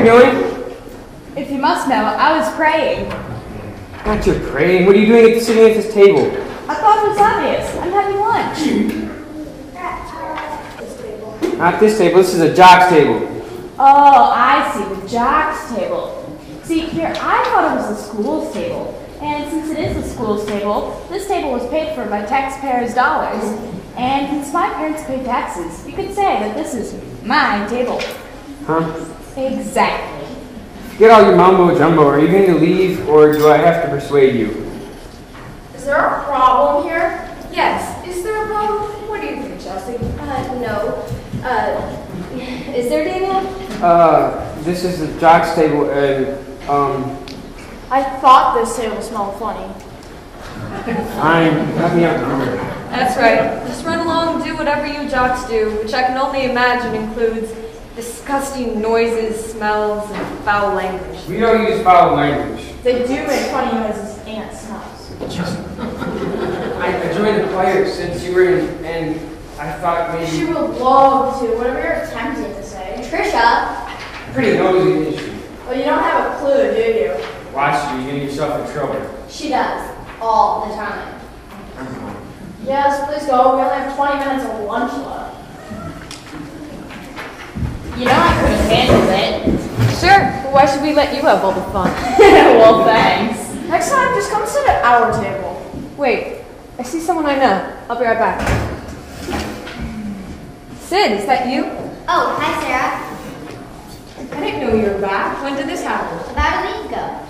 doing? If you must know, I was praying. Not you're praying. What are you doing sitting at this table? I thought it was obvious. I'm having lunch. Not this table. This is a jock's table. Oh, I see. The jock's table. See, here, I thought it was the school's table. And since it is the school's table, this table was paid for by taxpayers' dollars. And since my parents pay taxes, you could say that this is my table. Huh? Exactly. Get all your mumbo jumbo. Are you going to leave, or do I have to persuade you? Is there a problem here? Yes. Is there a problem? What do you think, Chelsea? No. Is there, Daniel? This is the jock's table, and, I thought this table smelled funny. fine. Let me out. That's right. Just run along and do whatever you jocks do, which I can only imagine includes disgusting noises, smells, and foul language. We don't use foul language. They do make funny noises and smells. I joined the choir since you were in, and I thought maybe... She would love to, whatever you're attempting to say. Trisha! Pretty nosy, isn't she? Well, you don't have a clue, do you? Watch you, you get yourself in trouble. She does. All the time. Yes, please go. We only have 20 minutes of lunch left. You know I could have handled it. Sure, but why should we let you have all the fun? Well, thanks. Next time, just come sit at our table. Wait, I see someone I know. I'll be right back. Sid, is that you? Oh, hi, Sarah. I didn't know you were back. When did this happen? About a week ago.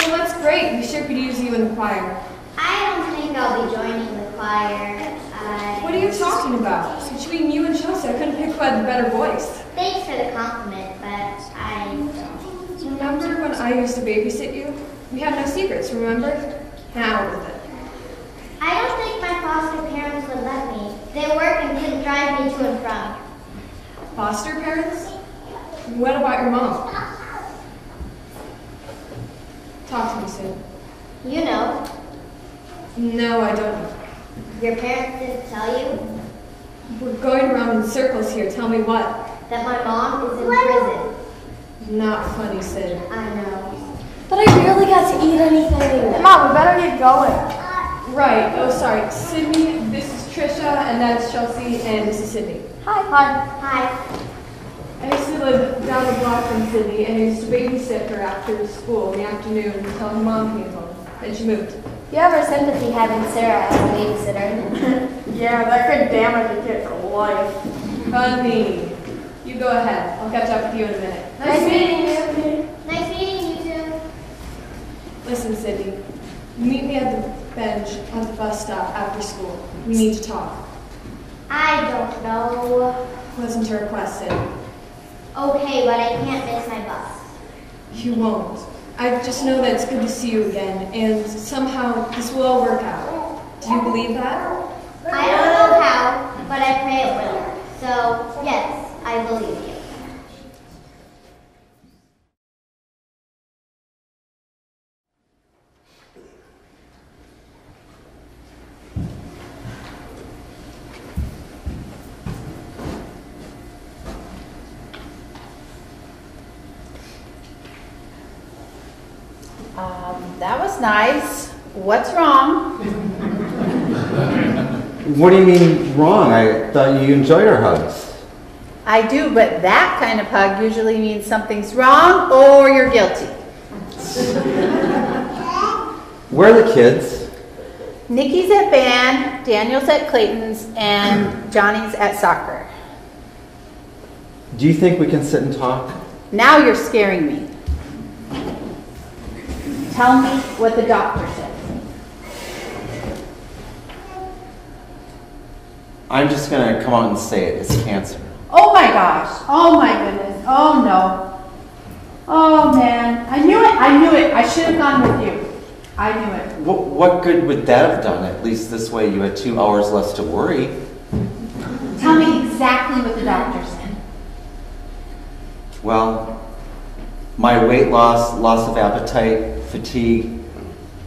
Well, that's great. We sure could use you in the choir. I don't think I'll be joining the choir. What are you talking about? Between you and Chelsea, I couldn't pick who had the better voice. Thanks for the compliment, but I don't. Remember when I used to babysit you? We had no secrets, remember? Now with it. I don't think my foster parents would let me. They work and couldn't drive me to and from. Foster parents? What about your mom? Talk to me, Sid. You know, No, I don't. your parents didn't tell you We're going around in circles here. Tell me what? that my mom is in prison. Not funny, Sid. I know. But I barely got to eat anything. Mom, we better get going. Right. Oh, sorry. Sydney, this is Trisha, and that's Chelsea, and this is Sydney. Hi. Hi. I used to live down the block from Sydney, and I used to babysit her after school in the afternoon until her mom came home. Then she moved. You have our sympathy having Sarah as a babysitter. Yeah, that could damage a kid for life. Funny. You go ahead. I'll catch up with you in a minute. Nice meeting you. Nice meeting you too. Listen, Sydney. Meet me at the bench on the bus stop after school. We need to talk. I don't know. Wasn't a request, Sid. Okay, but I can't miss my bus. You won't. I just know that it's good to see you again, and somehow this will all work out. Do you believe that? I don't know how, but I pray it will. So, yes, I believe you. That was nice. What's wrong? What do you mean wrong? I thought you enjoyed our hugs. I do, but that kind of hug usually means something's wrong or you're guilty. Where are the kids? Nikki's at band, Daniel's at Clayton's, and Johnny's at soccer. Do you think we can sit and talk? Now you're scaring me. Tell me what the doctor said. I'm just going to come out and say it. It's cancer. Oh my gosh. Oh my goodness. Oh no. Oh man. I knew it. I should have gone with you. I knew it. What good would that have done? At least this way you had 2 hours less to worry. Tell me exactly what the doctor said. Well, my weight loss, loss of appetite, fatigue,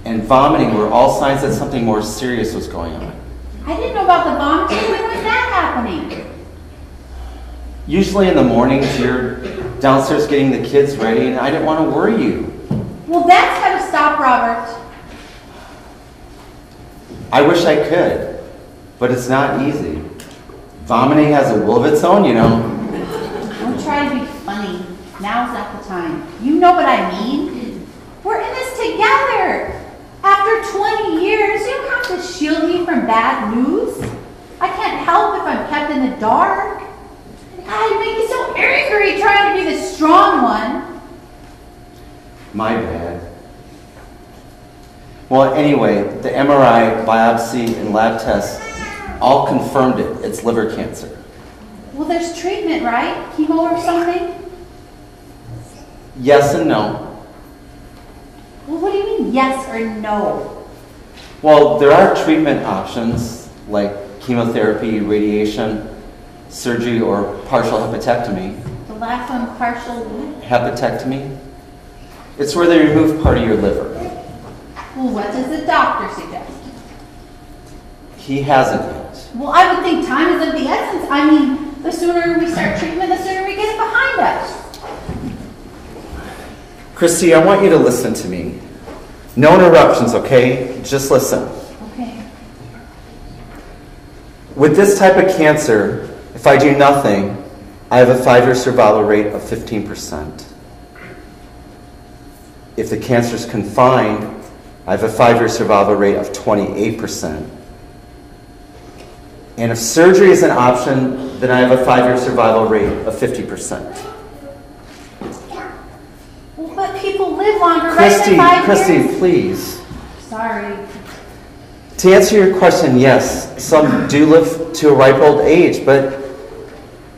and vomiting were all signs that something more serious was going on. I didn't know about the vomiting. When was that happening? Usually in the mornings, you're downstairs getting the kids ready, and I didn't want to worry you. Well, that's got to stop, Robert. I wish I could, but it's not easy. Vomiting has a will of its own, you know. Don't try to be funny. Now's not the time. You know what I mean? We're in this together. After 20 years, you don't have to shield me from bad news. I can't help if I'm kept in the dark. God, you make me so angry trying to be the strong one. My bad. Well, anyway, the MRI, biopsy, and lab tests all confirmed it. It's liver cancer. Well, there's treatment, right? Chemo or something? Yes and no. Well, what do you mean, yes or no? Well, there are treatment options like chemotherapy, radiation, surgery, or partial hepatectomy. The last one, partial what? Hepatectomy? It's where they remove part of your liver. Well, what does the doctor suggest? He hasn't yet. Well, I would think time is of the essence. I mean, the sooner we start treatment, the sooner we get it behind us. Christy, I want you to listen to me. No interruptions, okay? Just listen. Okay. With this type of cancer, if I do nothing, I have a 5-year survival rate of 15%. If the cancer is confined, I have a 5-year survival rate of 28%. And if surgery is an option, then I have a 5-year survival rate of 50%. Well, but people live longer, right, than 5 years? Christy, please. Sorry. To answer your question, yes, some do live to a ripe old age, but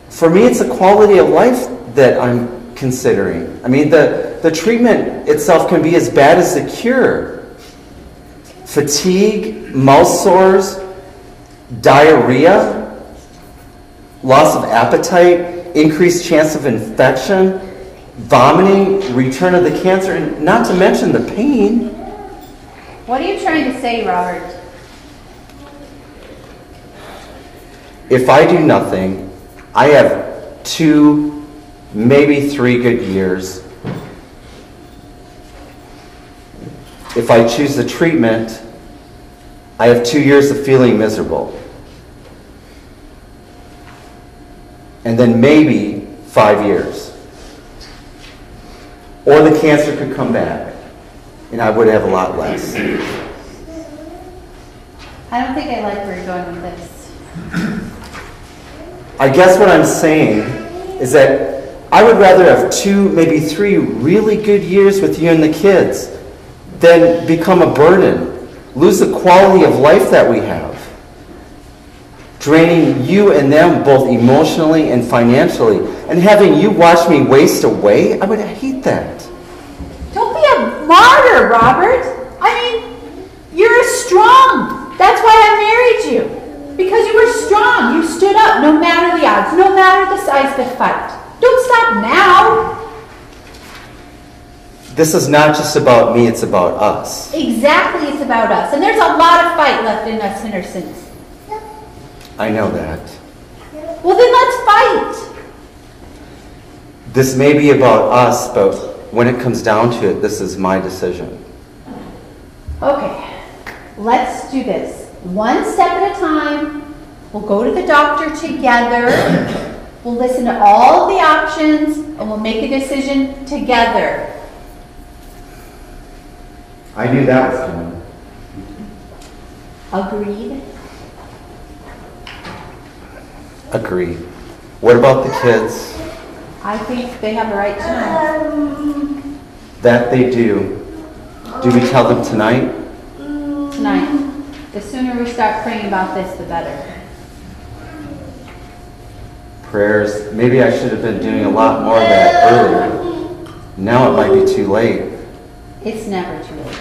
for me, it's a quality of life that I'm considering. I mean, the treatment itself can be as bad as the cure. Fatigue, mouth sores, diarrhea, loss of appetite, increased chance of infection, vomiting, return of the cancer, and not to mention the pain. What are you trying to say, Robert? If I do nothing, I have 2, maybe 3 good years. If I choose the treatment, I have 2 years of feeling miserable. And then maybe 5 years. Or the cancer could come back, and I would have a lot less. I don't think I like where you're going with this. I guess what I'm saying is that I would rather have 2, maybe 3 really good years with you and the kids than become a burden, lose the quality of life that we have, draining you and them both emotionally and financially, and having you watch me waste away. I would hate that. Don't be a martyr, Robert. I mean, you're strong. That's why I married you. Because you were strong. You stood up no matter the odds, no matter the size of the fight. Don't stop now. This is not just about me, it's about us. Exactly, it's about us. And there's a lot of fight left in us Hendersons. I know that. Well, then let's fight. This may be about us, but when it comes down to it, this is my decision. Okay, let's do this. One step at a time. We'll go to the doctor together. We'll listen to all of the options, and we'll make a decision together. I knew that was coming. Agreed? Agreed. What about the kids? I think they have the right to know. That they do. Do we tell them tonight? Tonight. The sooner we start praying about this, the better. Prayers. Maybe I should have been doing a lot more of that earlier. Now it might be too late. It's never too late.